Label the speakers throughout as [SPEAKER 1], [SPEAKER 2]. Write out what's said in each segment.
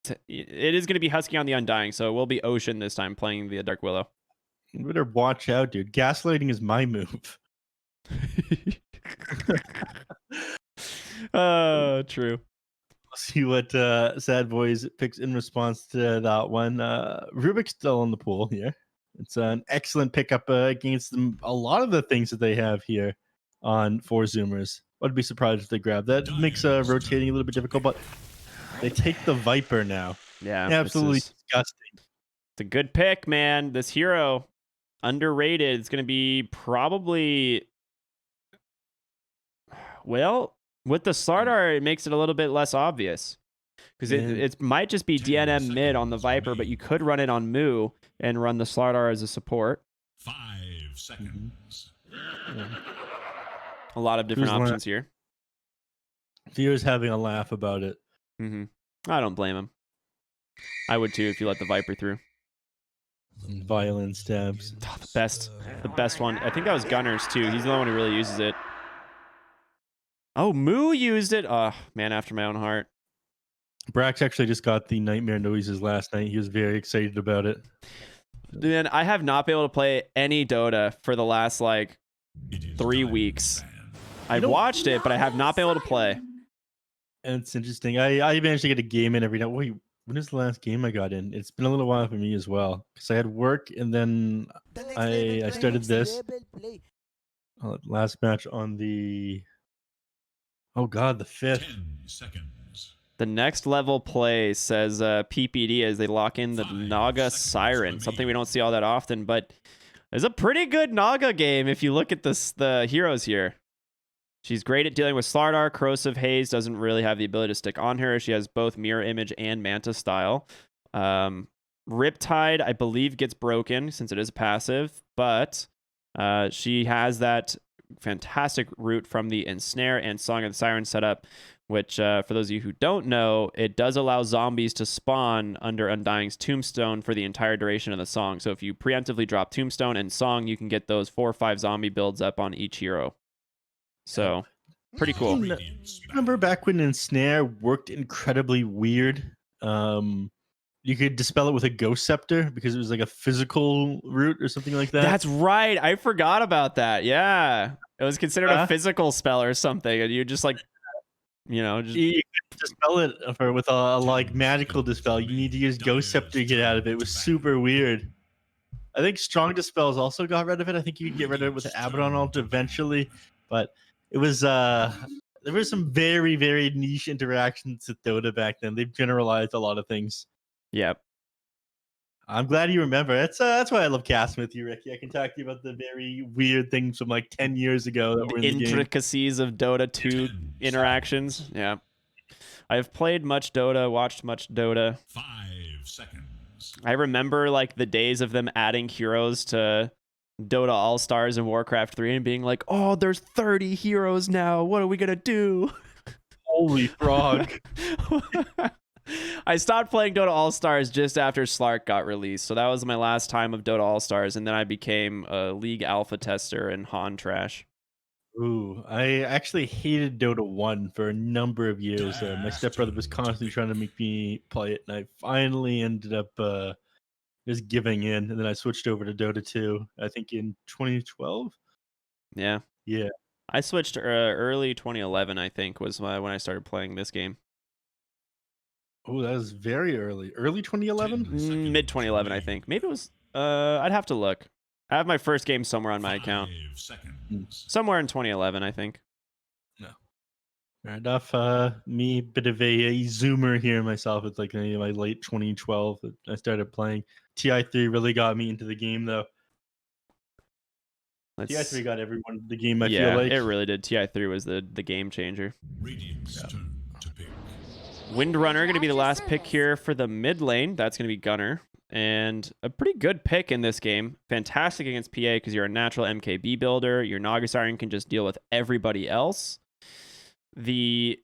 [SPEAKER 1] it is going to be Husky on the Undying, so it will be Ocean this time playing the Dark Willow.
[SPEAKER 2] You better watch out, dude. Gaslighting is my move.
[SPEAKER 1] True.
[SPEAKER 2] We'll see what Sadboys picks in response to that one. Rubik's still in the pool here. It's an excellent pickup against them. A lot of the things that they have here on Four Zoomers. I'd be surprised if they grab that. Makes rotating a little bit difficult, but they take the Viper now.
[SPEAKER 1] Yeah,
[SPEAKER 2] Absolutely disgusting.
[SPEAKER 1] It's a good pick, man. This hero, underrated. It's going to be probably, well, with the Slardar, it makes it a little bit less obvious. Because it might just be DNM mid on the Viper, but you could run it on Moo and run the Slardar as a support.
[SPEAKER 3] 5 seconds.
[SPEAKER 1] A lot of different options here.
[SPEAKER 2] Theo's having a laugh about it.
[SPEAKER 1] I don't blame him. I would too if you let the Viper through.
[SPEAKER 2] Violent stabs.
[SPEAKER 1] Oh, the best one. I think that was Gunner's too. He's the one who really uses it. Oh, Moo used it. Oh, man after my own heart.
[SPEAKER 2] Brax actually just got the Nightmare Noises last night. He was very excited about it.
[SPEAKER 1] Man, I have not been able to play any Dota for the last, like, 3 weeks. I've watched it, but I have not been able to play.
[SPEAKER 2] And it's interesting. I managed to get a game in every night. Wait, when is the last game I got in? It's been a little while for me as well. Because I had work, and then I started this. Last match on the... Oh, God, the 5th.
[SPEAKER 3] 10 seconds.
[SPEAKER 1] The next level play says PPD as they lock in the Naga Siren, something we don't see all that often, but it's a pretty good Naga game if you look at the heroes here. She's great at dealing with Slardar. Corrosive Haze doesn't really have the ability to stick on her. She has both Mirror Image and Manta Style. Riptide, I believe, gets broken since it is passive, but she has that fantastic route from the Ensnare and Song of the Siren setup, which, for those of you who don't know, it does allow zombies to spawn under Undying's Tombstone for the entire duration of the song. So if you preemptively drop Tombstone and Song, you can get those 4 or 5 zombie builds up on each hero. So, pretty cool.
[SPEAKER 2] Remember back when Ensnare worked incredibly weird? You could dispel it with a Ghost Scepter because it was like a physical route or something like that.
[SPEAKER 1] That's right. I forgot about that. Yeah. It was considered a physical spell or something, and you just like, you know, just...
[SPEAKER 2] You could dispel it with a like magical dispel. You need to use Ghost Scepter to get out of it. It was super weird. I think Strong Dispels also got rid of it. I think you could get rid of it with Abaddon Ult eventually, but it was there were some very, very niche interactions with Dota back then. They've generalized a lot of things.
[SPEAKER 1] Yep.
[SPEAKER 2] I'm glad you remember. That's why I love casting with you, Ricky. I can talk to you about the very weird things from like 10 years ago that were in the
[SPEAKER 1] intricacies of Dota 2 interactions. Yeah. I've played much Dota, watched much Dota.
[SPEAKER 3] 5 seconds.
[SPEAKER 1] I remember like the days of them adding heroes to Dota All-Stars and Warcraft 3 and being like, oh, there's 30 heroes now. What are we going to do?
[SPEAKER 2] Holy frog.
[SPEAKER 1] I stopped playing Dota All-Stars just after Slark got released. So that was my last time of Dota All-Stars. And then I became a League alpha tester and Han trash.
[SPEAKER 2] Ooh, I actually hated Dota 1 for a number of years. My stepbrother was constantly trying to make me play it. And I finally ended up just giving in. And then I switched over to Dota 2, I think in 2012.
[SPEAKER 1] Yeah.
[SPEAKER 2] Yeah.
[SPEAKER 1] I switched early 2011, I think, was when I started playing this game.
[SPEAKER 2] Oh, that was very early. Early 2011?
[SPEAKER 1] Mid 2011, I think. Maybe it was... I'd have to look. I have my first game somewhere on my account. Somewhere in 2011, I think.
[SPEAKER 2] No. Fair enough. Me, bit of a zoomer here myself. It's like my late 2012 that I started playing. TI3 really got me into the game, though. TI3 got everyone into the game, I feel like.
[SPEAKER 1] Yeah, it really did. TI3 was the game changer.
[SPEAKER 3] Radiant's turn to pick.
[SPEAKER 1] Windrunner going to be the last pick here for the mid lane. That's going to be Gunner. And a pretty good pick in this game. Fantastic against PA because you're a natural MKB builder. Your Naga Siren can just deal with everybody else. The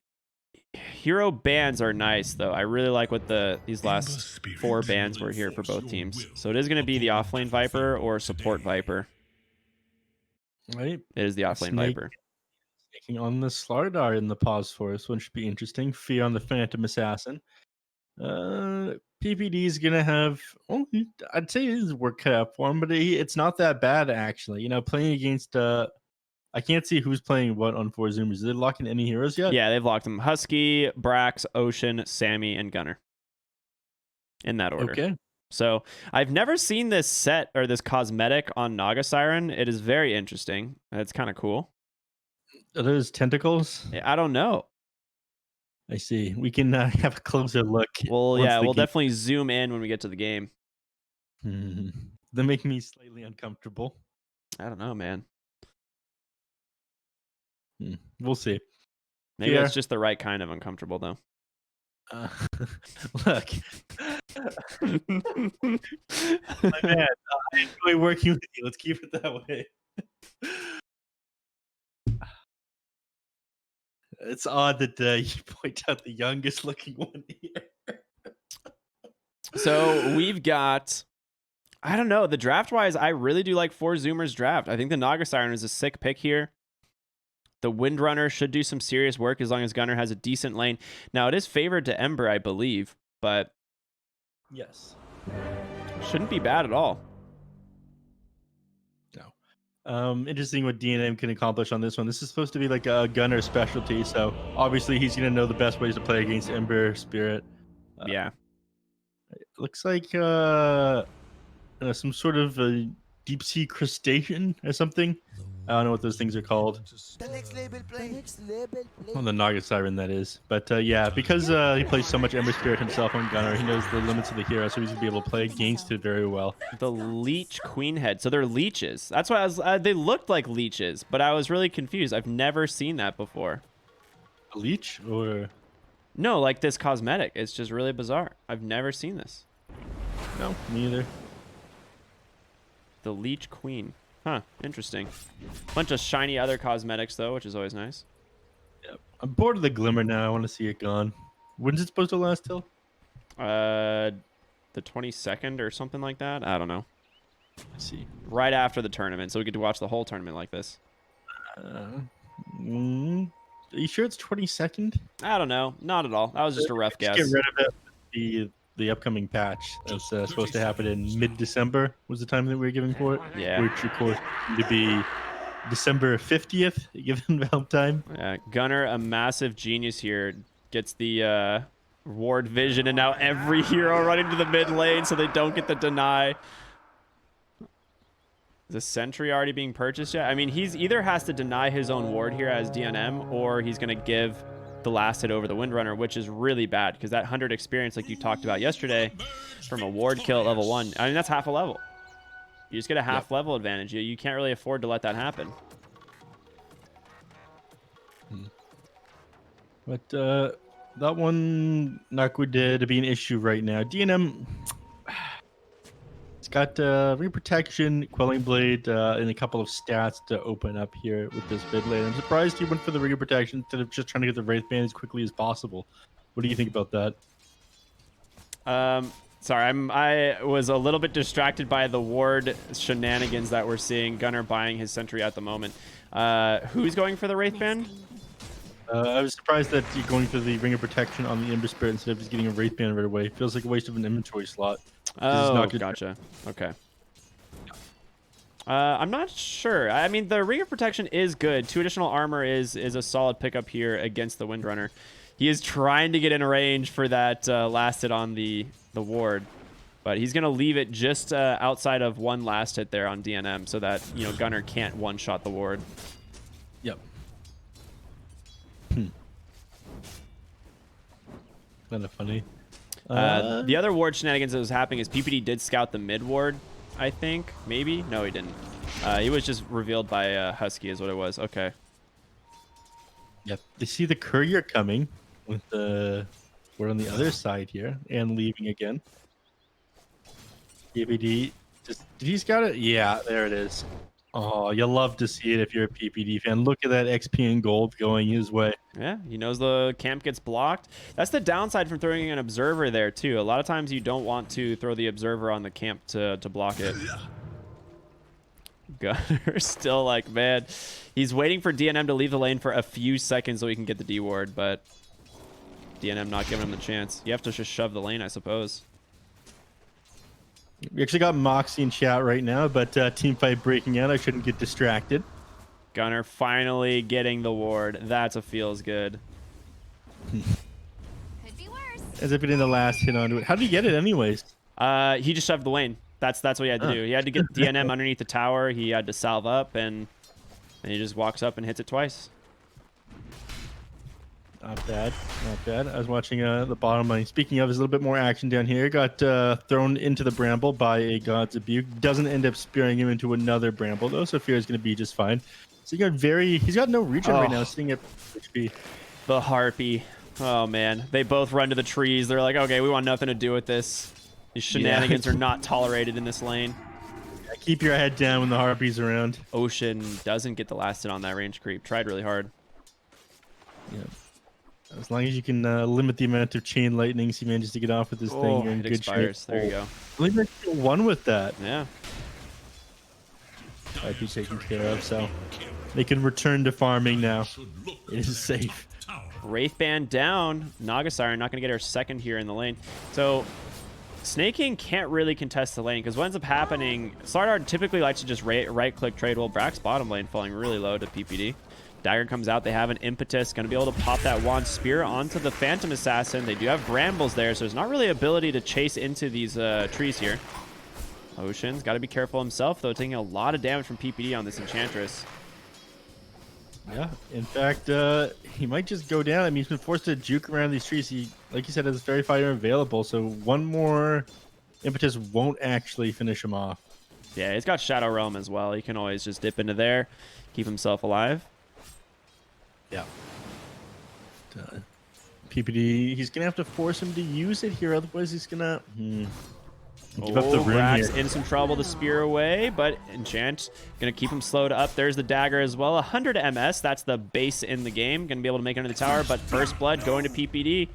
[SPEAKER 1] hero bans are nice, though. I really like what these last 4 bans were here for both teams. So it is going to be the offlane Viper or support Viper.
[SPEAKER 2] Right.
[SPEAKER 1] It is the offlane Viper.
[SPEAKER 2] Taking on the Slardar in the pause force, one should be interesting. Fear on the Phantom Assassin. PPD is gonna have. Well, I'd say his work cut out for him, but it's not that bad actually. You know, playing against. I can't see who's playing what on 4 Zoomers. Is they locking any heroes yet?
[SPEAKER 1] Yeah, they've locked them. Husky, Brax, Ocean, Sammy, and Gunner. In that order.
[SPEAKER 2] Okay.
[SPEAKER 1] So I've never seen this set or this cosmetic on Naga Siren. It is very interesting. It's kind of cool.
[SPEAKER 2] Are those tentacles?
[SPEAKER 1] I don't know.
[SPEAKER 2] I see. We can have a closer look.
[SPEAKER 1] Well,
[SPEAKER 2] once
[SPEAKER 1] yeah,
[SPEAKER 2] the
[SPEAKER 1] we'll
[SPEAKER 2] game-
[SPEAKER 1] definitely zoom in when we get to the game.
[SPEAKER 2] They make me slightly uncomfortable.
[SPEAKER 1] I don't know, man.
[SPEAKER 2] We'll see.
[SPEAKER 1] Maybe
[SPEAKER 2] Yeah.
[SPEAKER 1] it's just the right kind of uncomfortable, though.
[SPEAKER 2] Look, my man, I enjoy working with you. Let's keep it that way. It's odd that you point out the youngest looking one here.
[SPEAKER 1] So we've got, I don't know, the draft wise, I really do like 4 Zoomers draft. I think the Naga Siren is a sick pick here. The Windrunner should do some serious work as long as Gunner has a decent lane. Now, it is favored to Ember, I believe, but
[SPEAKER 2] Yes.
[SPEAKER 1] shouldn't be bad at all.
[SPEAKER 2] No. Interesting what DNM can accomplish on this one. This is supposed to be like a Gunner specialty, so obviously he's going to know the best ways to play against Ember, Spirit.
[SPEAKER 1] Yeah.
[SPEAKER 2] It looks like some sort of a deep sea crustacean or something. I don't know what those things are called.
[SPEAKER 4] The next label play.
[SPEAKER 2] On the Naga Siren, that is. But yeah, because he plays so much Ember Spirit himself on Gunner, he knows the limits of the hero, so he's going to be able to play against it very well.
[SPEAKER 1] The Leech Queen Head. So they're leeches. That's why I was, they looked like leeches, but I was really confused. I've never seen that before.
[SPEAKER 2] A leech? Or...
[SPEAKER 1] No, like this cosmetic. It's just really bizarre. I've never seen this.
[SPEAKER 2] No, me either.
[SPEAKER 1] The Leech Queen. Huh, interesting. Bunch of shiny other cosmetics, though, which is always nice.
[SPEAKER 2] Yep. I'm bored of the Glimmer now. I want to see it gone. When's it supposed to last till?
[SPEAKER 1] The 22nd or something like that? I don't know.
[SPEAKER 2] Let's see.
[SPEAKER 1] Right after the tournament, so we get to watch the whole tournament like this.
[SPEAKER 2] Are you sure it's 22nd?
[SPEAKER 1] I don't know. Not at all. That was just a rough guess.
[SPEAKER 2] Get rid of it. The upcoming patch that's supposed to happen in mid-December was the time that we were giving for it.
[SPEAKER 1] Yeah.
[SPEAKER 2] Which, of course, to be December 50th, given Valentine.
[SPEAKER 1] Yeah, Gunner, a massive genius here, gets the ward vision, and now every hero running to the mid lane so they don't get the deny. Is the sentry already being purchased yet? I mean, he's either has to deny his own ward here as DNM, or he's going to give the last hit over the Windrunner, which is really bad because that 100 experience, like you talked about yesterday, from a ward kill at level 1, I mean, that's half a level. You just get a half level advantage. You can't really afford to let that happen.
[SPEAKER 2] But that one not good to be an issue right now. DNM, it's got Ring Protection, Quelling Blade, and a couple of stats to open up here with this mid lane. I'm surprised he went for the Ring Protection instead of just trying to get the Wraith Band as quickly as possible. What do you think about that?
[SPEAKER 1] Sorry, I was a little bit distracted by the ward shenanigans that we're seeing. Gunner buying his sentry at the moment. Who's going for the Wraith Band?
[SPEAKER 2] I was surprised that you're going for the Ring of Protection on the Ember Spirit instead of just getting a Wraith Band right away. Feels like a waste of an inventory slot.
[SPEAKER 1] Oh, gotcha. Okay. I'm not sure. I mean, the Ring of Protection is good. 2 additional armor is a solid pickup here against the Windrunner. He is trying to get in range for that last hit on the ward, but he's going to leave it just outside of one last hit there on DNM so that, you know, Gunner can't one-shot the ward.
[SPEAKER 2] Yep. Kind of funny.
[SPEAKER 1] The other ward shenanigans that was happening is PPD did scout the mid ward, I think. Maybe? No, he didn't. He was just revealed by Husky is what it was. Okay.
[SPEAKER 2] Yep. They see the courier coming with the... We're on the other side here and leaving again. PPD. Did he scout it? Yeah, there it is. Oh, you'll love to see it if you're a PPD fan. Look at that XP and gold going his way.
[SPEAKER 1] Yeah, he knows the camp gets blocked. That's the downside from throwing an observer there, too. A lot of times you don't want to throw the observer on the camp to block it. Gunner still like, man, he's waiting for DNM to leave the lane for a few seconds so he can get the D ward, but DNM not giving him the chance. You have to just shove the lane, I suppose.
[SPEAKER 2] We actually got Moxie in chat right now, but team fight breaking out. I shouldn't get distracted.
[SPEAKER 1] Gunner finally getting the ward. That's a feels good.
[SPEAKER 4] Could be worse.
[SPEAKER 2] As if getting the last hit onto it. How did he get it anyways?
[SPEAKER 1] He just shoved the lane. That's what he had to do. He had to get DNM underneath the tower. He had to salve up, and he just walks up and hits it twice.
[SPEAKER 2] Not bad, not bad. I was watching the bottom lane. Speaking of, there's a little bit more action down here. Got thrown into the bramble by a God's Rebuke. Doesn't end up spearing him into another bramble though, so Fear is going to be just fine. So he's got no regen right now, sitting at HP.
[SPEAKER 1] The Harpy. Oh man, they both run to the trees. They're like, okay, we want nothing to do with this. These shenanigans are not tolerated in this lane.
[SPEAKER 2] Yeah, keep your head down when the Harpy's around.
[SPEAKER 1] Ocean doesn't get the last hit on that range creep. Tried really hard.
[SPEAKER 2] Yeah. As long as you can limit the amount of chain lightnings he manages to get off with this thing, you're in
[SPEAKER 1] it
[SPEAKER 2] good
[SPEAKER 1] expires.
[SPEAKER 2] shape.
[SPEAKER 1] There you go.
[SPEAKER 2] I believe they're still one with that.
[SPEAKER 1] Yeah.
[SPEAKER 2] Might be taken care of, so they can return to farming now.
[SPEAKER 3] Should look
[SPEAKER 2] It is safe.
[SPEAKER 3] tower.
[SPEAKER 1] Wraithband down. Nagasire not going to get her second here in the lane. So Snaking can't really contest the lane because what ends up happening, Slardar typically likes to just right-click trade. Well, Brack's bottom lane falling really low to PPD. Dagger comes out. They have an impetus. Going to be able to pop that wand spear onto the Phantom Assassin. They do have brambles there, so there's not really ability to chase into these trees here. Ocean's got to be careful himself, though, taking a lot of damage from PPD on this Enchantress.
[SPEAKER 2] Yeah, in fact, he might just go down. I mean, he's been forced to juke around these trees. He, like you said, has Fairy Fire available, so one more impetus won't actually finish him off.
[SPEAKER 1] Yeah, he's got Shadow Realm as well. He can always just dip into there, keep himself alive.
[SPEAKER 2] Yeah. PPD, he's going to have to force him to use it here, otherwise he's going to give up the rune
[SPEAKER 1] Brax
[SPEAKER 2] here.
[SPEAKER 1] in some trouble to spear away, but Enchant going to keep him slowed up. There's the dagger as well. 100 MS, that's the base in the game. Going to be able to make it into the tower, but First Blood going to PPD.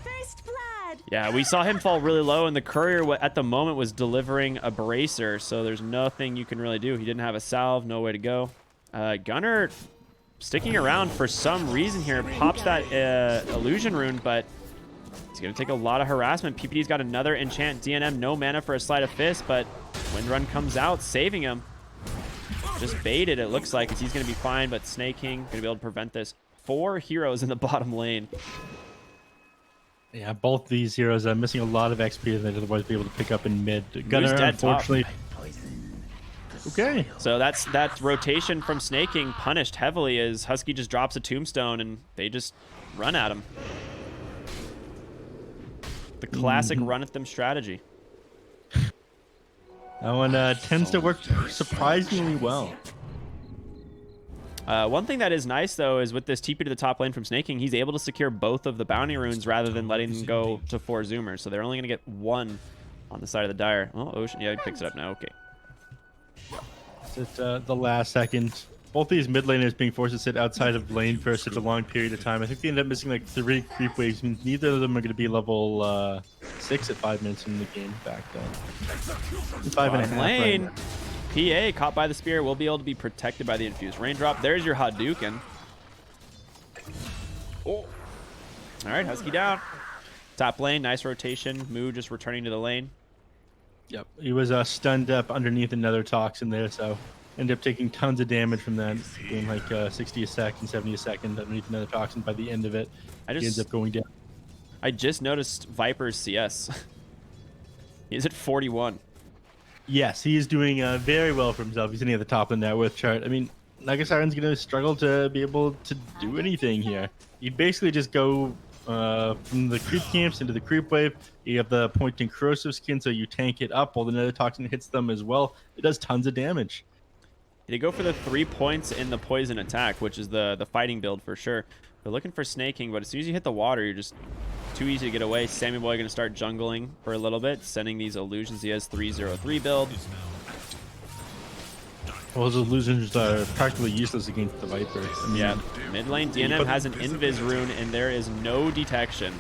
[SPEAKER 4] First blood.
[SPEAKER 1] Yeah, we saw him fall really low, and the courier at the moment was delivering a bracer, so there's nothing you can really do. He didn't have a salve, no way to go. Gunner sticking around for some reason here, pops that illusion rune, but he's going to take a lot of harassment. PPD's got another enchant. DNM, no mana for a Sleight of Fist, but Windrun comes out, saving him. Just baited, it looks like, as he's going to be fine, but Snaking going to be able to prevent this. 4 heroes in the bottom lane.
[SPEAKER 2] Yeah, both these heroes are missing a lot of XP that they'd otherwise be able to pick up in mid. Gunner,
[SPEAKER 1] dead top?
[SPEAKER 2] unfortunately. Okay.
[SPEAKER 1] So that rotation from Snaking punished heavily as Husky just drops a tombstone and they just run at him. The classic run at them strategy.
[SPEAKER 2] That one tends to work surprisingly well.
[SPEAKER 1] One thing that is nice, though, is with this TP to the top lane from Snaking, he's able to secure both of the bounty runes rather than letting them go to 4 Zoomers. So they're only going to get 1 on the side of the Dire. Oh, Ocean, yeah, he picks it up now. Okay.
[SPEAKER 2] It's at the last second. Both these mid laners being forced to sit outside of lane for such a long period of time. I think they end up missing like 3 creep waves. Neither of them are going to be level 6 at 5 minutes in the game back then. 5.5
[SPEAKER 1] Lane.
[SPEAKER 2] Right
[SPEAKER 1] PA caught by the spear will be able to be protected by the infused raindrop. There's your Hadouken. Oh. All right, Husky down. Top lane, nice rotation. Moo just returning to the lane.
[SPEAKER 2] Yep, he was stunned up underneath another toxin there, so ended up taking tons of damage from that, doing like 60 a second, 70 a second underneath another toxin. By the end of it, he ends up going down.
[SPEAKER 1] I just noticed Viper's CS. He's at 41.
[SPEAKER 2] Yes, he is doing very well for himself. He's sitting at the top of the net worth chart. I mean, Nagasiren's going to struggle to be able to do anything here. You'd basically just go from the creep camps into the creep wave. You have the pointing corrosive skin, so you tank it up while the nether toxin hits them as well. It does tons of damage.
[SPEAKER 1] They go for the 3 points in the poison attack, which is the fighting build for sure. They're looking for Snaking, but as soon as you hit the water, you're just too easy to get away. Sammy Boy going to start jungling for a little bit, sending these illusions. He has 303 build.
[SPEAKER 2] Well, those illusions are practically useless against the Viper. I mean,
[SPEAKER 1] Yeah, mid lane DNM has an invis rune, and there is no detection.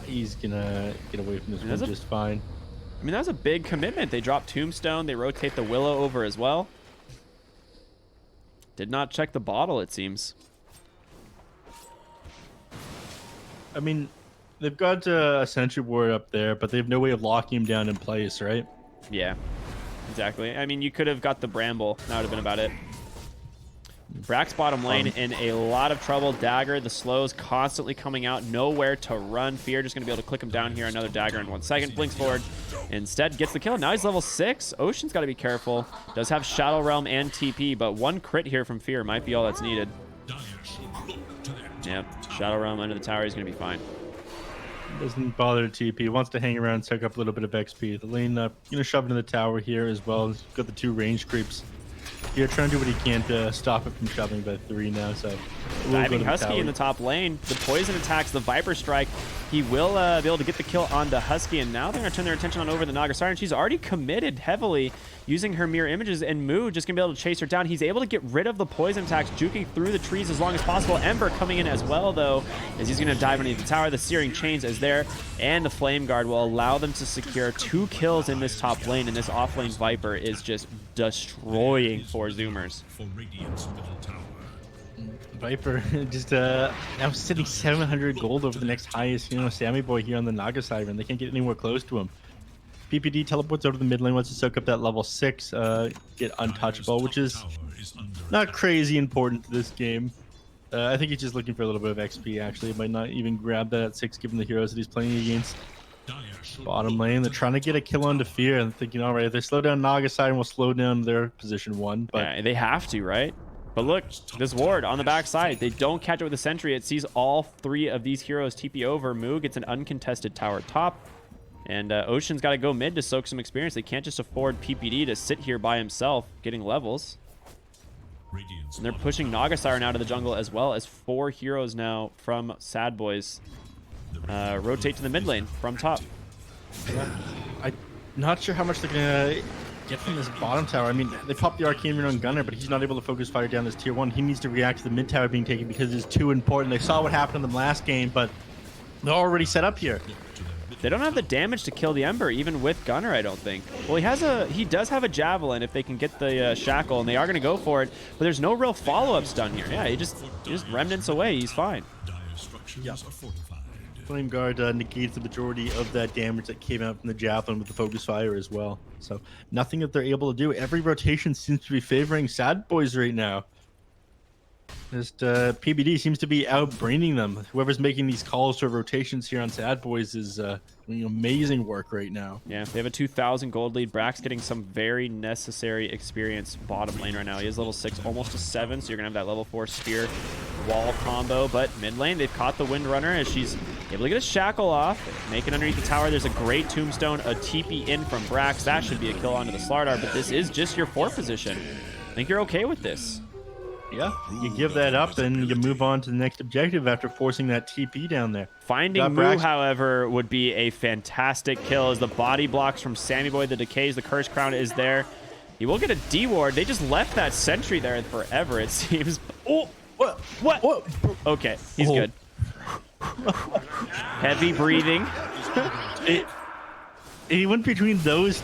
[SPEAKER 2] he's gonna get away from this one just fine.
[SPEAKER 1] I mean, that was a big commitment. They drop Tombstone. They rotate the Willow over as well. Did not check the bottle, it seems.
[SPEAKER 2] I mean, they've got a sentry ward up there, but they have no way of locking him down in place, right?
[SPEAKER 1] Yeah, exactly. I mean, you could have got the Bramble. That would have been about it. Brax bottom lane in a lot of trouble. Dagger, the slows constantly coming out. Nowhere to run. Fear just going to be able to click him down here. Another dagger in 1 second. Blinks forward. Instead, gets the kill. Now he's level 6. Ocean's got to be careful. Does have Shadow Realm and TP, but 1 crit here from Fear might be all that's needed. Yep. Shadow Realm under the tower. He's going to be fine.
[SPEAKER 2] Doesn't bother to TP. Wants to hang around and soak up a little bit of XP. The lane, shove into the tower here as well. He's got the 2 range creeps. Here, trying to do what he can to stop it from shoving by 3 now. So
[SPEAKER 1] Diving Husky in the top lane. The poison attacks, the Viper Strike. He will be able to get the kill on the Husky, and now they're going to turn their attention on over the Naga Siren. She's already committed heavily using her mirror images, and Moo just going to be able to chase her down. He's able to get rid of the poison attacks, juking through the trees as long as possible. Ember coming in as well, though, as he's going to dive underneath the tower. The Searing Chains is there, and the Flame Guard will allow them to secure 2 kills in this top lane, and this offlane Viper is just destroying 4 Zoomers.
[SPEAKER 3] For Radiant's middle tower.
[SPEAKER 2] Viper just now sitting 700 gold over the next highest, Sammy Boy here on the Naga Siren. They can't get anywhere close to him. PPD teleports over to the mid lane, wants to soak up that level 6, get untouchable, which is not crazy important to this game. I think he's just looking for a little bit of XP, actually. He might not even grab that at 6 given the heroes that he's playing against. Bottom lane, they're trying to get a kill onto Fear and thinking, all right, if they slow down Naga Siren, we'll slow down their position 1. But
[SPEAKER 1] yeah, they have to, right? But look, this ward on the backside, they don't catch it with a sentry. It sees all 3 of these heroes TP over. Moo gets an uncontested tower top. And Ocean's got to go mid to soak some experience. They can't just afford PPD to sit here by himself getting levels. And they're pushing Naga Siren out of the jungle as well as 4 heroes now from Sadboys. Rotate to the mid lane from top.
[SPEAKER 2] I'm not sure how much they're going to get from this bottom tower. I mean, they popped the Arcane Rune on Gunner, but he's not able to focus fire down this tier 1. He needs to react to the mid tower being taken because it's too important. They saw what happened in the last game, but they're already set up here.
[SPEAKER 1] They don't have the damage to kill the Ember, even with Gunner, I don't think. Well, he does have a Javelin if they can get the Shackle, and they are going to go for it, but there's no real follow-ups done here. Yeah, he just remnants away. He's fine.
[SPEAKER 2] Yeah. Flame Guard negates the majority of that damage that came out from the Javelin with the Focus Fire as well. So nothing that they're able to do. Every rotation seems to be favoring Sadboys right now. Just PBD seems to be outbraining them. Whoever's making these calls for rotations here on Sadboys is doing amazing work right now.
[SPEAKER 1] Yeah, they have a 2,000 gold lead. Brax getting some very necessary experience bottom lane right now. He is level 6, almost to 7, so you're going to have that level 4 spear wall combo. But mid lane, they've caught the Windrunner as she's able to get a shackle off. Make it underneath the tower. There's a great tombstone, a TP in from Brax. That should be a kill onto the Slardar, but this is just your 4 position. I think you're okay with this.
[SPEAKER 2] Yeah, you give that up and you move on to the next objective after forcing that TP down there.
[SPEAKER 1] Finding Moo, however, would be a fantastic kill as the body blocks from Sammy Boy, the decays, the Curse Crown is there. He will get a D-ward. They just left that sentry there forever, it seems. Oh, what? Okay, he's good. Heavy breathing.
[SPEAKER 2] He went between those,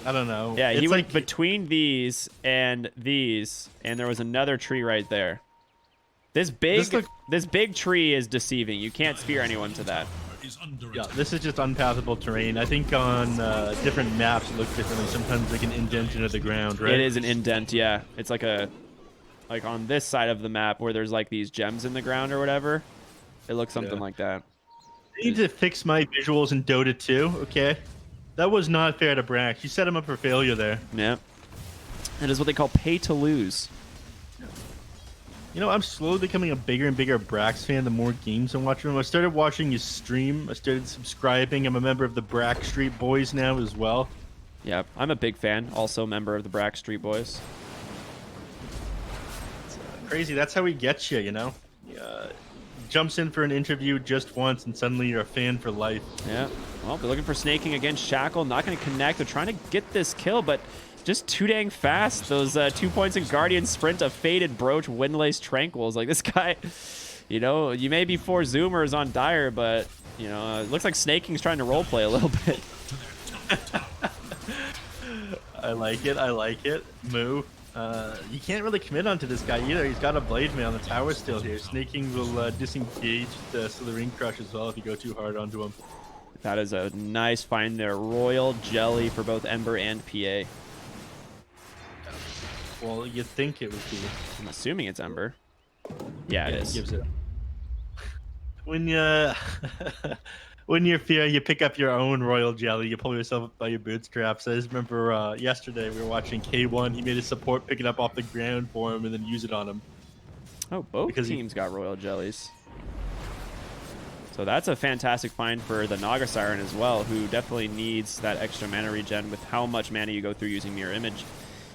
[SPEAKER 2] I don't know.
[SPEAKER 1] Yeah, he went between these, and there was another tree right there. This big tree is deceiving. You can't spear anyone to that.
[SPEAKER 2] Yeah, this is just unpathable terrain. I think on different maps it looks differently. Sometimes like an indent into the ground, right?
[SPEAKER 1] It is an indent, yeah. It's like on this side of the map where there's like these gems in the ground or whatever. It looks something like that.
[SPEAKER 2] I need to fix my visuals in Dota 2, okay? That was not fair to Brax. You set him up for failure there.
[SPEAKER 1] Yeah. It is what they call pay to lose.
[SPEAKER 2] I'm slowly becoming a bigger and bigger Brax fan the more games I'm watching him. I started watching his stream. I started subscribing. I'm a member of the Brax Street Boys now as well.
[SPEAKER 1] Yeah, I'm a big fan. Also a member of the Brax Street Boys.
[SPEAKER 2] It's crazy. That's how he gets you, jumps in for an interview just once and suddenly you're a fan for life.
[SPEAKER 1] Yeah. Well, they're looking for snaking against Shackle. Not going to connect. They're trying to get this kill, but just too dang fast. Those 2 points in Guardian Sprint, a Faded Brooch, Windlace Tranquils. Like this guy, you may be 4 Zoomers on Dire, but, it looks like Snaking's trying to roleplay a little bit.
[SPEAKER 2] I like it. Moo. You can't really commit onto this guy either. He's got a blade mail on the tower still here. Snaking will disengage the Slithering Crush as well if you go too hard onto him.
[SPEAKER 1] That is a nice find there. Royal Jelly for both Ember and PA.
[SPEAKER 2] Well, you'd think it would be.
[SPEAKER 1] I'm assuming it's Ember. Yeah, it is.
[SPEAKER 2] Gives it. When you when you're fear, you pick up your own royal jelly. You pull yourself up by your bootstraps. I just remember yesterday we were watching K1. He made his support pick it up off the ground for him and then use it on him.
[SPEAKER 1] Oh, both
[SPEAKER 2] Because
[SPEAKER 1] teams got Royal Jellies. So that's a fantastic find for the Naga Siren as well, who definitely needs that extra mana regen with how much mana you go through using Mirror Image.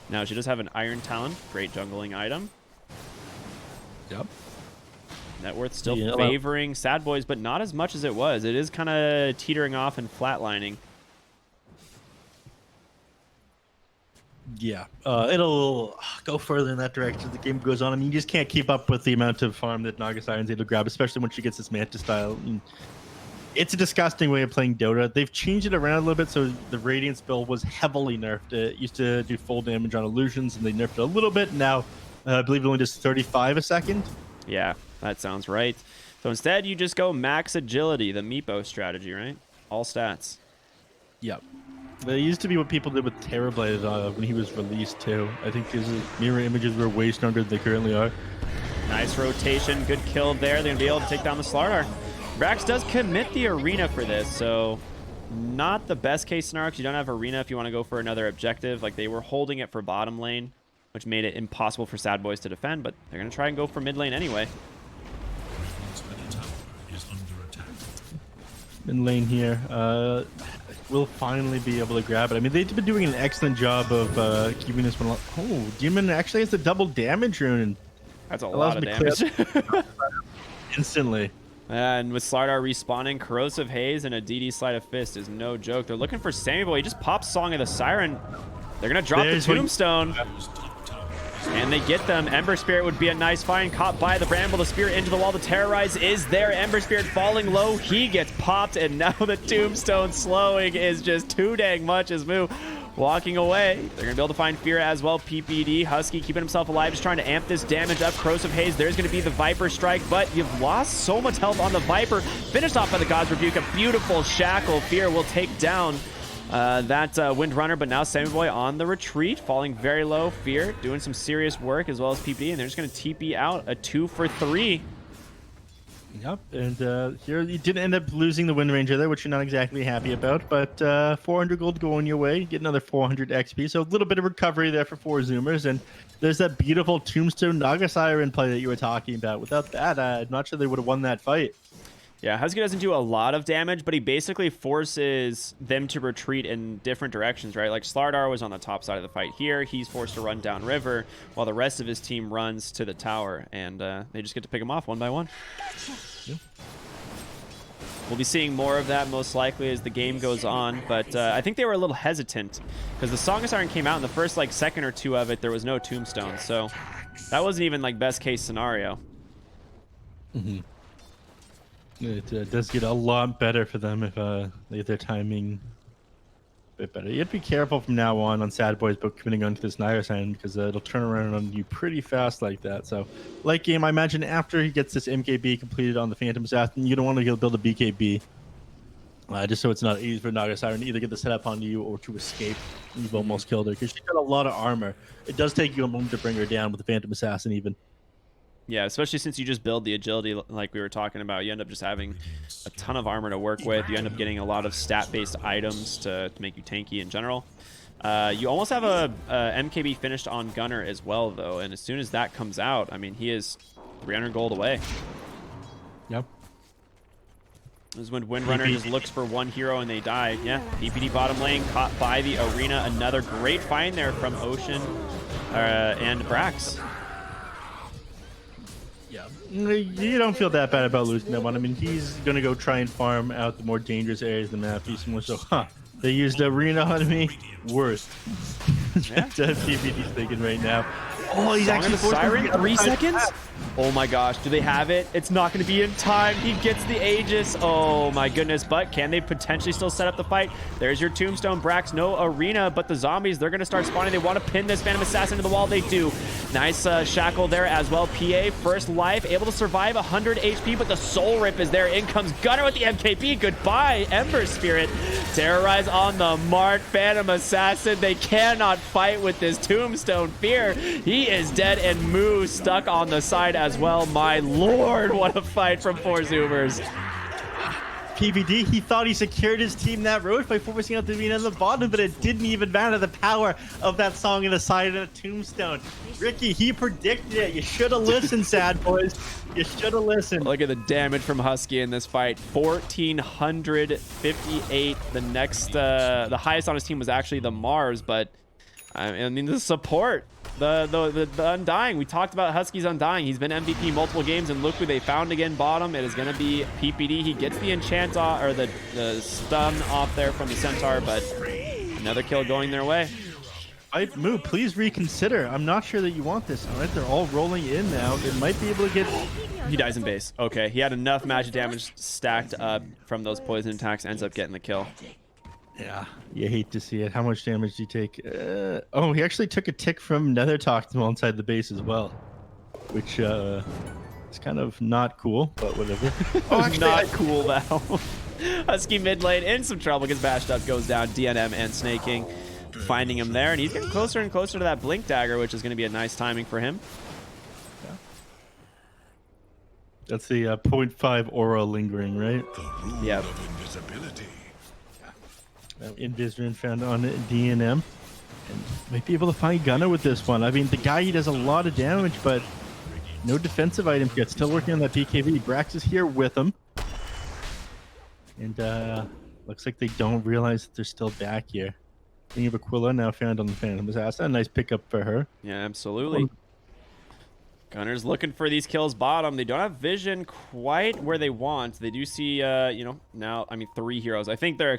[SPEAKER 1] Now, she does have an Iron Talon, great jungling item.
[SPEAKER 2] Yep.
[SPEAKER 1] Net worth still favoring Sadboys, but not as much as it was. It is kind of teetering off and flatlining.
[SPEAKER 2] Yeah, it'll go further in that direction as the game goes on. I mean, you just can't keep up with the amount of farm that Naga Siren's able to grab, especially when she gets this Manta style. And it's a disgusting way of playing Dota. They've changed it around a little bit, so the Radiant spell was heavily nerfed. It used to do full damage on illusions, and they nerfed it a little bit. Now, I believe it only does 35 a second.
[SPEAKER 1] Yeah, that sounds right. So instead, you just go max agility, the Meepo strategy, right? All stats.
[SPEAKER 2] Yep. That used to be what people did with Terrorblade when he was released too. I think his mirror images were way stronger than they currently are.
[SPEAKER 1] Nice rotation, good kill there. They're going to be able to take down the Slardar. Brax does commit the arena for this, so not the best case scenario because you don't have arena if you want to go for another objective. Like they were holding it for bottom lane, which made it impossible for Sadboys to defend, but they're going to try and go for mid lane anyway.
[SPEAKER 3] Radiant's middle tower is under attack.
[SPEAKER 2] Mid lane here. We'll finally be able to grab it. I mean, they've been doing an excellent job of keeping this one. Oh, Demon actually has the double damage rune.
[SPEAKER 1] That's a lot of damage.
[SPEAKER 2] Instantly.
[SPEAKER 1] And with Slardar respawning, Corrosive Haze and a DD Sleight of Fist is no joke. They're looking for Sammy Boy. He just pops Song of the Siren. They're going to drop the Tombstone. And they get them. Ember Spirit would be a nice find. Caught by the Bramble. The Spirit into the wall. The Terrorize is there. Ember Spirit falling low. He gets popped. And now the Tombstone slowing is just too dang much. His move walking away. They're going to be able to find Fear as well. PPD. Husky keeping himself alive. Just trying to amp this damage up. Corrosive Haze. There's going to be the Viper Strike. But you've lost so much health on the Viper. Finished off by the God's Rebuke. A beautiful Shackle. Fear will take down that Windrunner, but now Sammy Boy on the retreat, falling very low. Fear doing some serious work as well as PPD, and they're just going to TP out a 2 for 3.
[SPEAKER 2] Yep, and here you did end up losing the Wind Ranger there, which you're not exactly happy about, but 400 gold going your way, get another 400 XP, so a little bit of recovery there for 4 Zoomers, and there's that beautiful Tombstone Naga Siren play that you were talking about. Without that, I'm not sure they would have won that fight.
[SPEAKER 1] Yeah, Husky doesn't do a lot of damage, but he basically forces them to retreat in different directions, right? Like Slardar was on the top side of the fight here. He's forced to run down river while the rest of his team runs to the tower, and they just get to pick him off one by one.
[SPEAKER 2] Yeah.
[SPEAKER 1] We'll be seeing more of that most likely as the game goes on, but I think they were a little hesitant because the Song of Siren came out in the first like second or two of it. There was no tombstone, so that wasn't even like best case scenario.
[SPEAKER 2] Mm-hmm. It does get a lot better for them if they get their timing a bit better. You have to be careful from now on Sadboys about committing onto this Naga Siren because it'll turn around on you pretty fast like that. So, late game, I imagine after he gets this MKB completed on the Phantom Assassin, you don't want to build a BKB. Just so it's not easy for Naga Siren to either get the setup on you or to escape. You've almost killed her because she's got a lot of armor. It does take you a moment to bring her down with the Phantom Assassin even.
[SPEAKER 1] Yeah, especially since you just build the agility like we were talking about. You end up just having a ton of armor to work with. You end up getting a lot of stat-based items to make you tanky in general. You almost have a MKB finished on Gunner as well, though. And as soon as that comes out, I mean, he is 300 gold away.
[SPEAKER 2] Yep.
[SPEAKER 1] This is when Windrunner just looks for one hero and they die. Yeah, PPD bottom lane, caught by the arena. Another great find there from Ocean and Brax.
[SPEAKER 2] Yeah, you don't feel that bad about losing that one. I mean, he's going to go try and farm out the more dangerous areas of the map. He's more so, they used arena on me? Worse.
[SPEAKER 1] Yeah.
[SPEAKER 2] That's PPD's thinking right now. Oh, he's
[SPEAKER 1] Song
[SPEAKER 2] actually
[SPEAKER 1] of the Siren, 3 seconds? Oh my gosh, do they have it? It's not going to be in time. He gets the Aegis. Oh my goodness, but can they potentially still set up the fight? There's your Tombstone. Brax, no arena, but the zombies, they're going to start spawning. They want to pin this Phantom Assassin to the wall. They do. Nice shackle there as well. PA, first life, able to survive 100 HP, but the Soul Rip is there. In comes Gunner with the MKB. Goodbye, Ember Spirit. Terrorize on the mark. Phantom Assassin, they cannot fight with this Tombstone Fear. He is dead, and Moo stuck on the side as well. My lord, what a fight from 4 Zoomers.
[SPEAKER 2] PVD, he thought he secured his team that road by forcing out the arena on the bottom, but it didn't even matter. The power of that song in the side of a Tombstone. Ricky, he predicted it. You should have listened, Sad Boys. You should have listened.
[SPEAKER 1] Look at the damage from Husky in this fight. 1,458. The next, the highest on his team was actually the Mars, but I mean, the support. The Undying. We talked about Husky's Undying. He's been MVP multiple games, and look who they found again bottom. It is going to be PPD. He gets the enchant off, or the stun off there from the Centaur, but another kill going their way.
[SPEAKER 2] Moo, please reconsider. I'm not sure that you want this. All right, they're all rolling in now. They might be able to get...
[SPEAKER 1] He dies in base. Okay, he had enough magic damage stacked up from those poison attacks, ends up getting the kill.
[SPEAKER 2] Yeah, you hate to see it. How much damage do you take? Oh, he actually took a tick from Nether Toxin inside the base as well, which is kind of not cool, but whatever.
[SPEAKER 1] Oh, actually, not cool now. Husky mid lane in some trouble, gets bashed up, goes down. DNM and Snaking finding him there, and he's getting closer and closer to that Blink Dagger, which is going to be a nice timing for him.
[SPEAKER 2] Yeah. That's the 0.5 aura lingering, right?
[SPEAKER 1] Yeah.
[SPEAKER 2] Invisrin found on DNM, and might be able to find Gunner with this one. I mean, the guy, he does a lot of damage, but no defensive items yet. Still working on that BKB. Brax is here with him, and looks like they don't realize that they're still back here. King of Aquila now found on the Phantom Assassin. A nice pickup for her.
[SPEAKER 1] Yeah, absolutely. Gunner's looking for these kills bottom. They don't have vision quite where they want. They do see, you know, now, I mean, 3 heroes. I think they're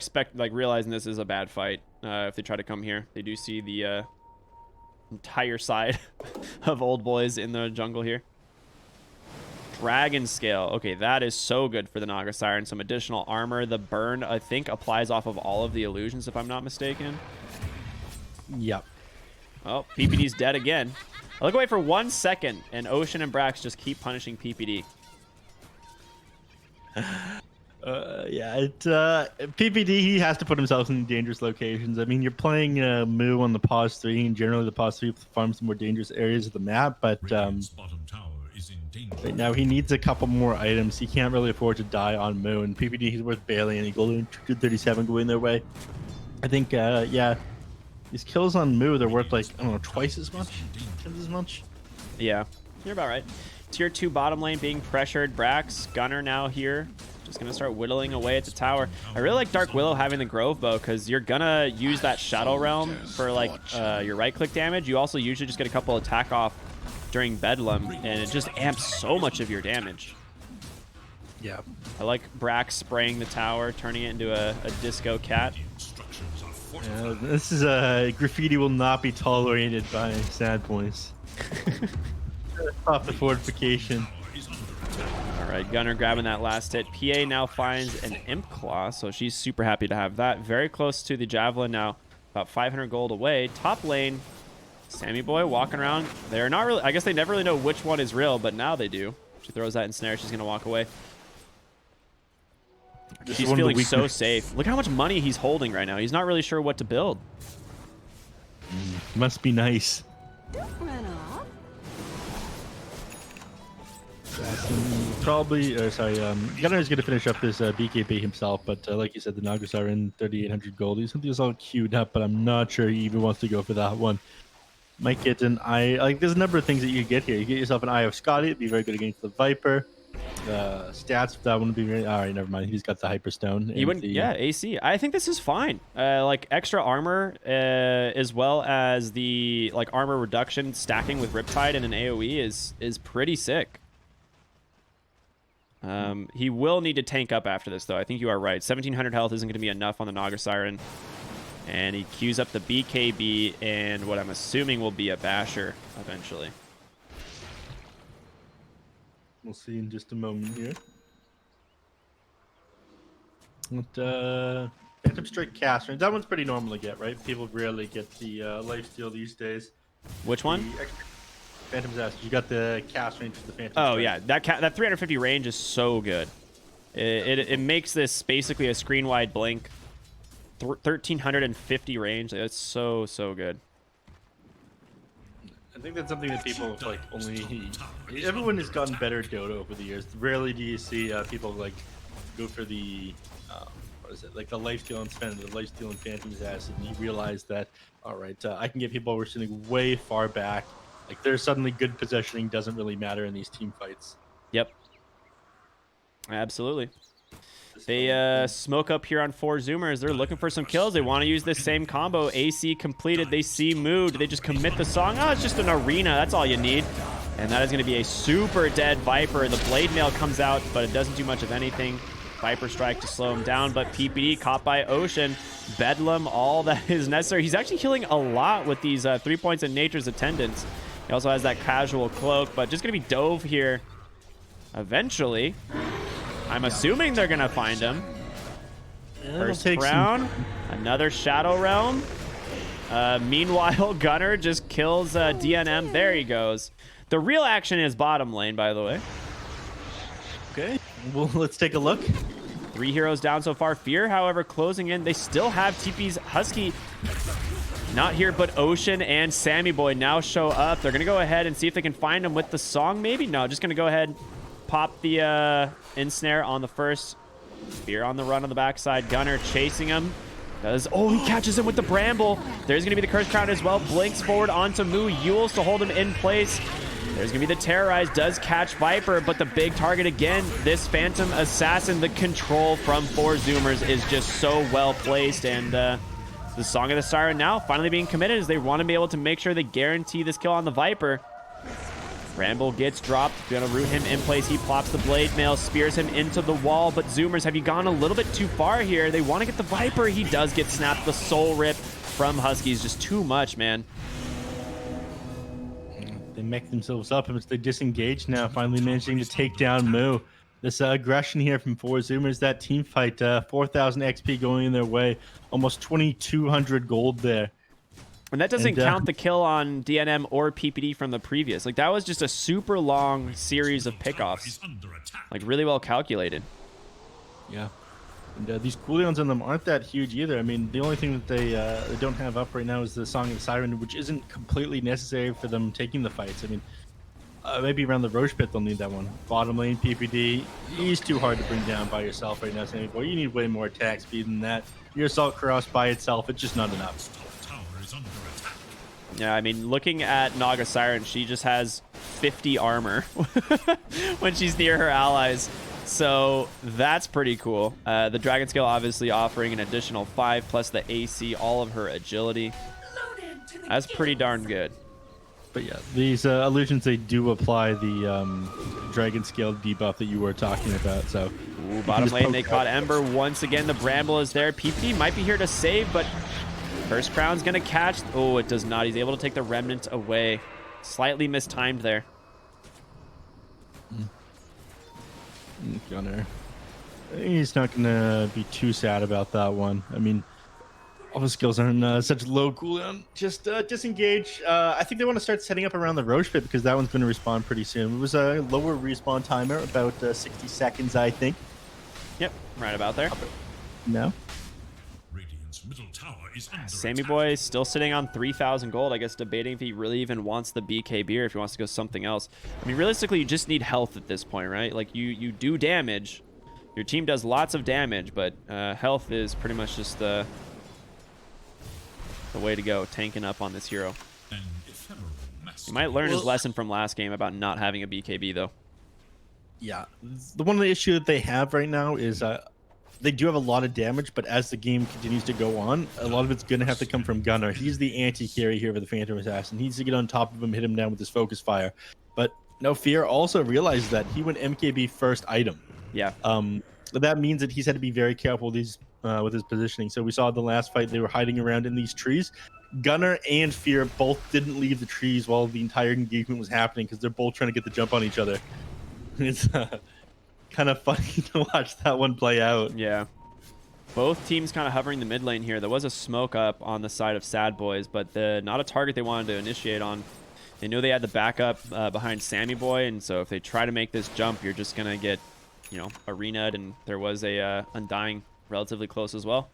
[SPEAKER 1] realizing this is a bad fight if they try to come here. They do see the entire side of old boys in the jungle here. Dragon Scale. Okay, that is so good for the Naga Siren. Some additional armor. The burn, I think, applies off of all of the illusions, if I'm not mistaken.
[SPEAKER 2] Yep.
[SPEAKER 1] Oh, PPD's dead again. I look away for 1 second, and Ocean and Brax just keep punishing PPD.
[SPEAKER 2] PPD, he has to put himself in dangerous locations. I mean, you're playing Moo on the pause 3, and generally the pause 3 farms the more dangerous areas of the map, but right now he needs a couple more items. He can't really afford to die on Moo, and PPD, he's worth barely any gold. 237 going their way. I think, yeah, these kills on Moo, they're worth, like, I don't know, twice as much? As much?
[SPEAKER 1] Yeah, you're about right. Tier 2 bottom lane being pressured. Brax, Gunner now here. Just going to start whittling away at the tower. I really like Dark Willow having the Grove Bow because you're going to use that Shadow Realm for like your right-click damage. You also usually just get a couple attack off during Bedlam, and it just amps so much of your damage.
[SPEAKER 2] Yeah.
[SPEAKER 1] I like Brax spraying the tower, turning it into a disco cat.
[SPEAKER 2] This is graffiti will not be tolerated by Sadboys. Off the fortification.
[SPEAKER 1] All right, Gunner grabbing that last hit. PA now finds an Imp Claw, so she's super happy to have that. Very close to the Javelin now, about 500 gold away. Top lane, Sammy Boy walking around. They're not really, I guess they never really know which one is real, but now they do. She throws that in snare, she's going to walk away. She's feeling so safe. Look how much money he's holding right now. He's not really sure what to build.
[SPEAKER 2] Must be nice. Probably, Gunner's going to finish up this BKB himself, but like you said, the Nagas are in 3,800 gold. He's something that's all queued up, but I'm not sure he even wants to go for that one. Might get an eye. Like, there's a number of things that you get here. You get yourself an Eye of Scotty. It'd be very good against the Viper. Stats for that wouldn't be very. All right, never mind. He's got the Hyperstone.
[SPEAKER 1] You wouldn't, yeah, AC. I think this is fine. Like extra armor, as well as the like armor reduction stacking with Riptide and an AOE is pretty sick. He will need to tank up after this, though. I think you are right. 1,700 health isn't going to be enough on the Naga Siren. And he queues up the BKB and what I'm assuming will be a Basher eventually.
[SPEAKER 2] We'll see in just a moment here. But, Phantom Strike cast range. That one's pretty normal to get, right? People rarely get the lifesteal these days.
[SPEAKER 1] Which one?
[SPEAKER 2] Phantom Assassin. You got the cast range for the Phantom
[SPEAKER 1] Oh
[SPEAKER 2] Strike.
[SPEAKER 1] yeah, that 350 range is so good. It makes this basically a screen wide blink. 1350 range. It's so good.
[SPEAKER 2] I think that's something that people like only. Everyone has gotten better at Dota over the years. Rarely do you see people like go for the what is it, like the lifesteal and spend the lifesteal and Phantom Assassin. And you realize that all right, I can get people who are sitting way far back. Like there's suddenly good positioning doesn't really matter in these team fights.
[SPEAKER 1] Yep. Absolutely. They smoke up here on 4 Zoomers. They're looking for some kills. They want to use this same combo. AC completed. They see mood. They just commit the song. Oh, it's just an arena. That's all you need. And that is going to be a super dead Viper. The Blade Mail comes out, but it doesn't do much of anything. Viper Strike to slow him down, but PPD caught by Ocean. Bedlam, all that is necessary. He's actually healing a lot with these 3 points in Nature's Attendance. He also has that casual cloak, but just going to be dove here eventually. I'm assuming they're going to find him. First round, another Shadow Realm. Meanwhile, Gunner just kills DNM. There he goes. The real action is bottom lane, by the way.
[SPEAKER 2] Okay, well, let's take a look.
[SPEAKER 1] 3 heroes down so far. Fear, however, closing in. They still have TP's Husky. Not here, but Ocean and Sammy Boy now show up. They're going to go ahead and see if they can find him with the song, maybe? No, just going to go ahead, pop the ensnare on the first. Fear on the run on the backside. Gunner chasing him. Oh, he catches him with the Bramble. There's going to be the Curse Crown as well. Blinks forward onto Moo. Yules to hold him in place. There's going to be the Terrorize. Does catch Viper, but the big target again, this Phantom Assassin. The control from 4 Zoomers is just so well placed. And the Song of the Siren now finally being committed as they want to be able to make sure they guarantee this kill on the Viper. Bramble gets dropped. Gonna root him in place. He plops the Blade Mail, spears him into the wall. But Zoomers, have you gone a little bit too far here? They want to get the Viper. He does get snapped. The Soul Rip from Husky is just too much, man.
[SPEAKER 2] They make themselves up and they disengage now, finally managing to take down Moo. This aggression here from 4 Zoomers, that team fight, 4,000 XP going in their way, almost 2,200 gold there.
[SPEAKER 1] And that doesn't count the kill on DNM or PPD from the previous. Like, that was just a super long series of pickoffs. Like, really well calculated.
[SPEAKER 2] Yeah. And these cooldowns on them aren't that huge either. I mean, the only thing that they don't have up right now is the Song of the Siren, which isn't completely necessary for them taking the fights. I mean, maybe around the Roche pit they'll need that one. Bottom lane, PPD, he's too hard to bring down by yourself right now, Sammy Boy. You need way more attack speed than that. Your Assault Cross by itself, it's just not enough.
[SPEAKER 1] Yeah, I mean, looking at Naga Siren, she just has 50 armor when she's near her allies. So that's pretty cool. The Dragon Scale obviously offering an additional 5 plus the AC, all of her agility. That's pretty darn good.
[SPEAKER 2] But yeah, these illusions, they do apply the Dragon Scale debuff that you were talking about. So
[SPEAKER 1] ooh, bottom lane, they caught Ember once again. The Bramble is there. PP might be here to save, but First Crown's gonna catch. Oh, it does not. He's able to take the Remnant away. Slightly mistimed there.
[SPEAKER 2] Gunner. He's not gonna be too sad about that one. I mean, all the skills are on such low cooldown. Just disengage. I think they want to start setting up around the Roche pit because that one's going to respawn pretty soon. It was a lower respawn timer, about 60 seconds, I think.
[SPEAKER 1] Yep, right about there.
[SPEAKER 2] No.
[SPEAKER 3] Radiant's middle tower is under
[SPEAKER 1] Sammy
[SPEAKER 3] attack.
[SPEAKER 1] Boy is still sitting on 3,000 gold. I guess debating if he really even wants the BKB or if he wants to go something else. I mean, realistically, you just need health at this point, right? Like, you do damage. Your team does lots of damage, but health is pretty much just the way to go, tanking up on this hero.
[SPEAKER 3] An ephemeral
[SPEAKER 1] He might learn his lesson from last game about not having a BKB, though.
[SPEAKER 2] Yeah. The one of the issue that they have right now is they do have a lot of damage, but as the game continues to go on, a lot of it's going to have to come from Gunner. He's the anti-carry here for the Phantom Assassin. He needs to get on top of him, hit him down with his focus fire. But no, Fear also realizes that he went MKB first item.
[SPEAKER 1] Yeah.
[SPEAKER 2] That means that he's had to be very careful with his positioning. So we saw in the last fight they were hiding around in these trees. Gunner and Fear both didn't leave the trees while the entire engagement was happening because they're both trying to get the jump on each other. It's kind of funny to watch that one play out.
[SPEAKER 1] Yeah. Both teams kind of hovering the mid lane here. There was a smoke up on the side of Sadboys, but not a target they wanted to initiate on. They knew they had the backup behind Sammy Boy, and so if they try to make this jump, you're just going to get, you know, arena'd, and there was a Undying relatively close as well.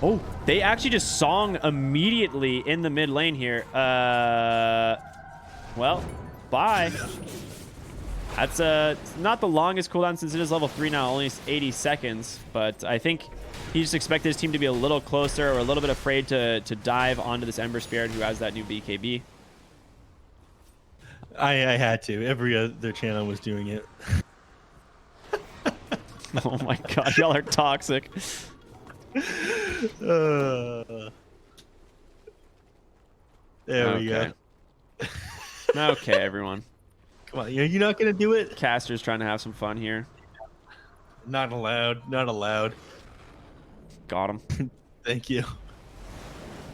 [SPEAKER 1] Oh, they actually just song immediately in the mid lane here. Well, bye. That's not the longest cooldown since it is level 3 now, only 80 seconds. But I think he just expected his team to be a little closer or a little bit afraid to dive onto this Ember Spirit who has that new BKB.
[SPEAKER 2] I had to. Every other channel was doing it.
[SPEAKER 1] Oh my god, y'all are toxic.
[SPEAKER 2] There we go.
[SPEAKER 1] Okay, everyone.
[SPEAKER 2] Come on, you're not gonna do it?
[SPEAKER 1] Caster's trying to have some fun here.
[SPEAKER 2] Not allowed. Not allowed.
[SPEAKER 1] Got him.
[SPEAKER 2] Thank you,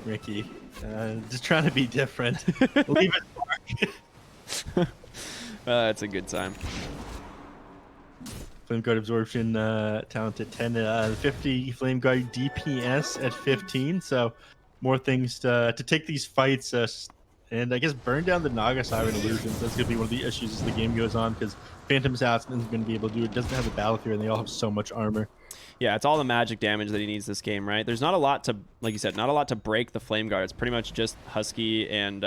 [SPEAKER 2] Ricky. Just trying to be different. Leave it dark.
[SPEAKER 1] That's a good time.
[SPEAKER 2] Flame Guard Absorption talent at 10, 50 Flame Guard DPS at 15. So more things to take these fights. And I guess burn down the Naga Siren illusions. That's going to be one of the issues as the game goes on, because Phantom Assassin isn't going to be able to do it. It doesn't have the battle fear, and they all have so much armor.
[SPEAKER 1] Yeah, it's all the magic damage that he needs this game, right? There's not a lot to, like you said, not a lot to break the Flame Guard. It's pretty much just Husky and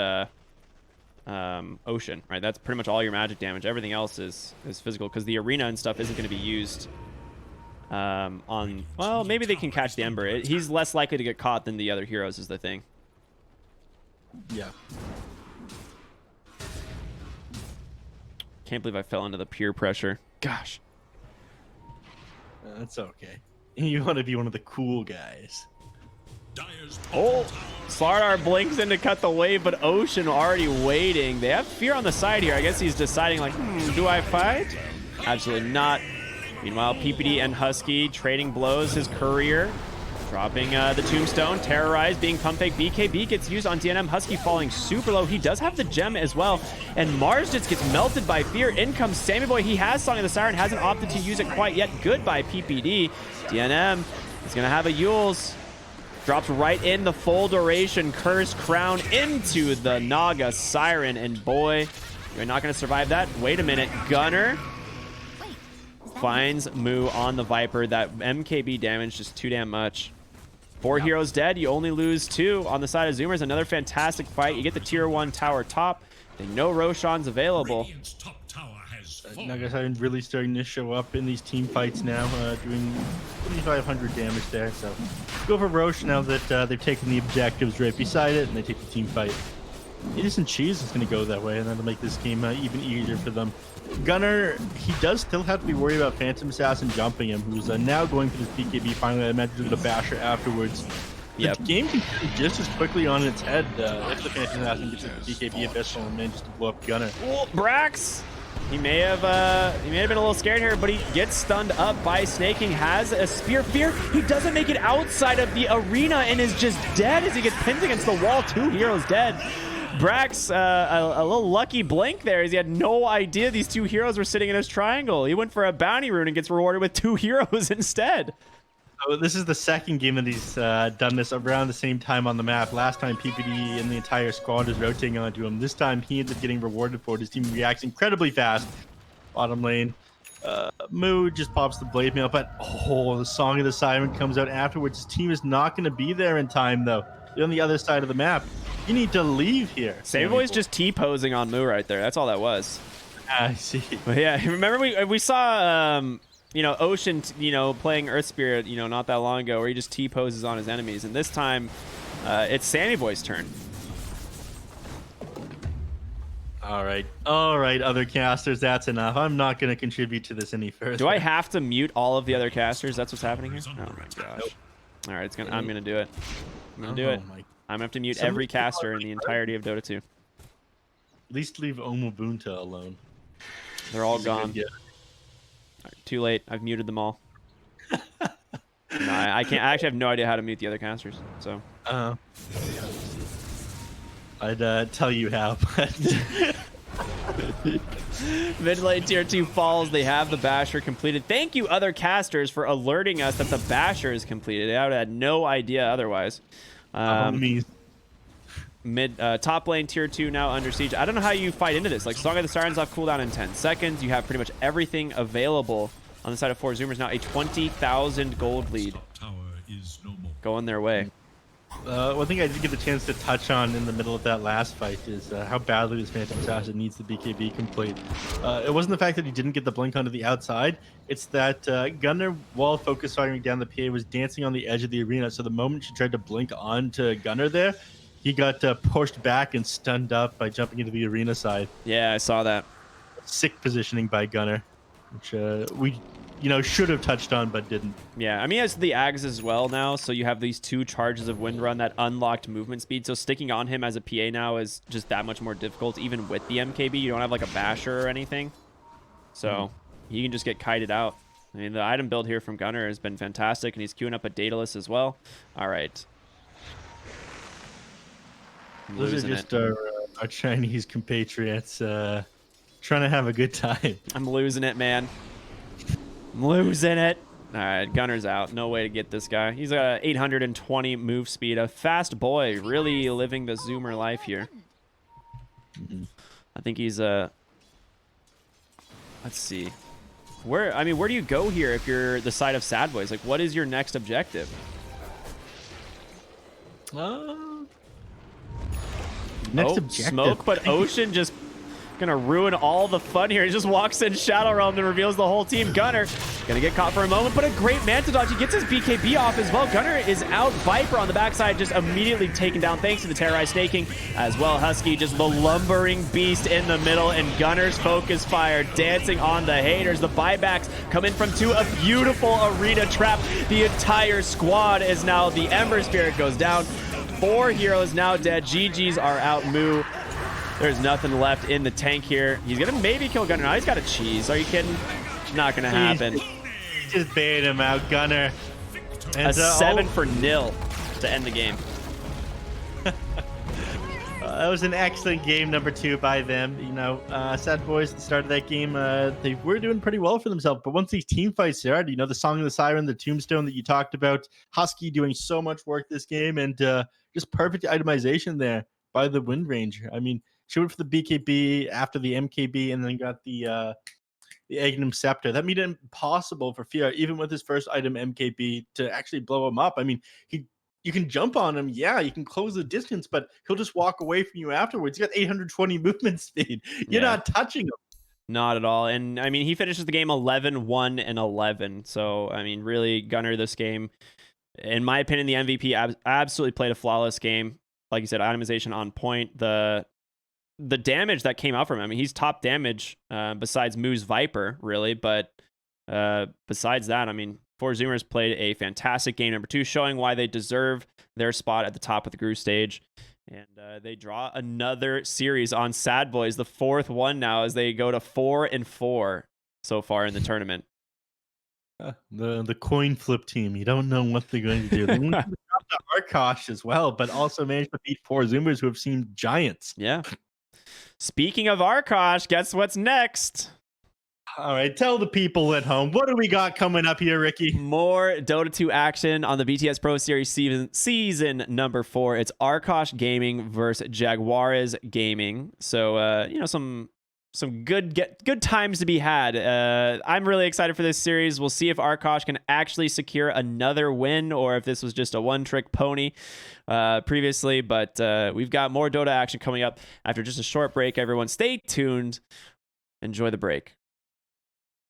[SPEAKER 1] Ocean, right? That's pretty much all your magic damage. Everything else is physical, because the arena and stuff isn't going to be used on... Well, maybe they can catch the Ember. He's less likely to get caught than the other heroes is the thing.
[SPEAKER 2] Yeah.
[SPEAKER 1] Can't believe I fell into the peer pressure. Gosh.
[SPEAKER 2] That's okay. You want to be one of the cool guys.
[SPEAKER 1] Oh, Slardar blinks in to cut the wave, but Ocean already waiting. They have fear on the side here. I guess he's deciding, like, do I fight? Absolutely not. Meanwhile, PPD and Husky trading blows. His courier dropping the tombstone. Terrorize being pump fake. BKB gets used on DNM. Husky falling super low. He does have the gem as well. And Mars just gets melted by fear. In comes Sammy Boy. He has Song of the Siren. Hasn't opted to use it quite yet. Good by PPD. DNM is going to have a Yules. Drops right in the full duration. Cursed Crown into the Naga Siren. And boy, you're not going to survive that. Wait a minute. Gunner finds Moo on the Viper. That MKB damage just too damn much. 4 heroes dead. You only lose 2 on the side of Zoomers. Another fantastic fight. You get the tier 1 tower top. They know Roshan's available.
[SPEAKER 2] Naga Siren really starting to show up in these team fights now, doing 2,500 damage there. So go for Roche now that they've taken the objectives right beside it, and they take the team fight. Innocent Cheese is going to go that way, and that'll make this game even easier for them. Gunner, he does still have to be worried about Phantom Assassin jumping him, who's now going for this BKB. Finally, I imagine the Basher afterwards.
[SPEAKER 1] Yep.
[SPEAKER 2] The game can turn just as quickly on its head if the Phantom Assassin gets the BKB Abyssal and manages to blow up Gunner.
[SPEAKER 1] Oh, Brax! He may have been a little scared here, but he gets stunned up by Snaking. Has a Spear Fear. He doesn't make it outside of the arena and is just dead as he gets pinned against the wall. 2 heroes dead. Brax, a little lucky blink there, as he had no idea these 2 heroes were sitting in his triangle. He went for a bounty rune and gets rewarded with 2 heroes instead.
[SPEAKER 2] So this is the second game that he's done this around the same time on the map. Last time PPD and the entire squad was rotating onto him. This time he ends up getting rewarded for it. His team reacts incredibly fast. Bottom lane. Moo just pops the blade mail, but the Song of the Siren comes out afterwards. His team is not going to be there in time, though. They're on the other side of the map. You need to leave here.
[SPEAKER 1] Sammy Boy's just T-posing on Moo right there. That's all that was.
[SPEAKER 2] I see.
[SPEAKER 1] But yeah, remember we saw Ocean, playing Earth Spirit, not that long ago, where he just T-poses on his enemies, and this time it's Sammy Boy's turn.
[SPEAKER 2] All right, other casters, that's enough. I'm not going to contribute to this any further.
[SPEAKER 1] Do I have to mute all of the other casters? That's what's happening here? Oh my gosh.
[SPEAKER 2] Nope.
[SPEAKER 1] All right, I'm going to do it. I'm going to do it. I'm going to have to mute every caster in the entirety of Dota 2.
[SPEAKER 2] At least leave Omobunta alone.
[SPEAKER 1] They're all gone.
[SPEAKER 2] Yeah.
[SPEAKER 1] All right, too late. I've muted them all. No, I can't. I actually have no idea how to mute the other casters. So.
[SPEAKER 2] I'd tell you how, but
[SPEAKER 1] Mid lane tier 2 falls. They have the Basher completed. Thank you, other casters, for alerting us that the Basher is completed. I would have had no idea otherwise. Top lane tier 2 now under siege. I don't know how you fight into this. Like, Song of the Sirens off cooldown in 10 seconds. You have pretty much everything available on the side of 4 Zoomers now. A 20,000 gold lead
[SPEAKER 3] Top tower is no more.
[SPEAKER 1] going their way.
[SPEAKER 2] One thing I did get the chance to touch on in the middle of that last fight is how badly this Phantom Assassin needs the BKB complete. It wasn't the fact that he didn't get the blink onto the outside. It's that Gunnar, while focus firing down the PA, was dancing on the edge of the arena. So the moment she tried to blink onto Gunnar there, he got pushed back and stunned up by jumping into the arena side.
[SPEAKER 1] Yeah, I saw that.
[SPEAKER 2] Sick positioning by Gunnar, which we should have touched on but didn't.
[SPEAKER 1] Yeah, I mean, he has the Ags as well now, so you have these 2 charges of Wind Run that unlocked movement speed. So sticking on him as a PA now is just that much more difficult, even with the MKB. You don't have like a Basher or anything, so he can just get kited out. I mean, the item build here from Gunnar has been fantastic, and he's queuing up a Daedalus as well. All right.
[SPEAKER 2] Those are just our Chinese compatriots trying to have a good time.
[SPEAKER 1] I'm losing it, man. I'm losing it. All right, Gunner's out. No way to get this guy. He's got 820 move speed. A fast boy, really living the Zoomer life here. I think he's let's see. Where do you go here if you're the side of Sadboys? Like, what is your next objective?
[SPEAKER 2] Next objective.
[SPEAKER 1] Smoke, but Ocean just gonna ruin all the fun here. He just walks in Shadow Realm and reveals the whole team. Gunnar gonna get caught for a moment, but a great Manta dodge. He gets his BKB off as well. Gunnar is out. Viper on the backside just immediately taken down thanks to the terrorized staking as well. Husky just the lumbering beast in the middle, and Gunnar's focus fire dancing on the haters. The buybacks come in from 2. A beautiful arena trap. The entire squad is now, the Ember Spirit goes down. 4 heroes now dead. GGs are out. Moo. There's nothing left in the tank here. He's gonna maybe kill Gunnar. Now he's got a cheese. Are you kidding? Not gonna happen.
[SPEAKER 2] Just bait him out, Gunnar. And,
[SPEAKER 1] a 7-0 to end the game.
[SPEAKER 2] That was an excellent game, number 2 by them. Sadboys at the start of that game, they were doing pretty well for themselves. But once these team fights started, the Song of the Siren, the Tombstone that you talked about, Husky doing so much work this game, and just perfect itemization there by the Wind Ranger. I mean, she went for the BKB after the MKB and then got the Agnum Scepter. That made it impossible for Fia, even with his first item MKB, to actually blow him up. I mean, you can jump on him, yeah, you can close the distance, but he'll just walk away from you afterwards. He's got 820 movement speed. You're not touching him.
[SPEAKER 1] Not at all. And I mean, he finishes the game 11-1-11. So, I mean, really, Gunnar this game, in my opinion, the MVP absolutely played a flawless game. Like you said, itemization on point. The damage that came out from him, I mean, he's top damage besides Moo's Viper, really. But besides that, I mean, 4 Zoomers played a fantastic game number 2, showing why they deserve their spot at the top of the group stage. And they draw another series on Sadboys, the 4th one now, as they go to 4-4 so far in the tournament.
[SPEAKER 2] The coin flip team. You don't know what they're going to do. They went to Arkosh as well, but also managed to beat 4 Zoomers who have seemed giants.
[SPEAKER 1] Yeah. Speaking of Arkosh, guess what's next?
[SPEAKER 2] All right, tell the people at home, what do we got coming up here, Ricky?
[SPEAKER 1] More Dota 2 action on the BTS Pro Series season number 4. It's Arkosh Gaming versus Jaguares Gaming. So, some good times to be had. I'm really excited for this series. We'll see if Arkosh can actually secure another win, or if this was just a one-trick pony previously. But we've got more Dota action coming up after just a short break. Everyone, stay tuned. Enjoy the break.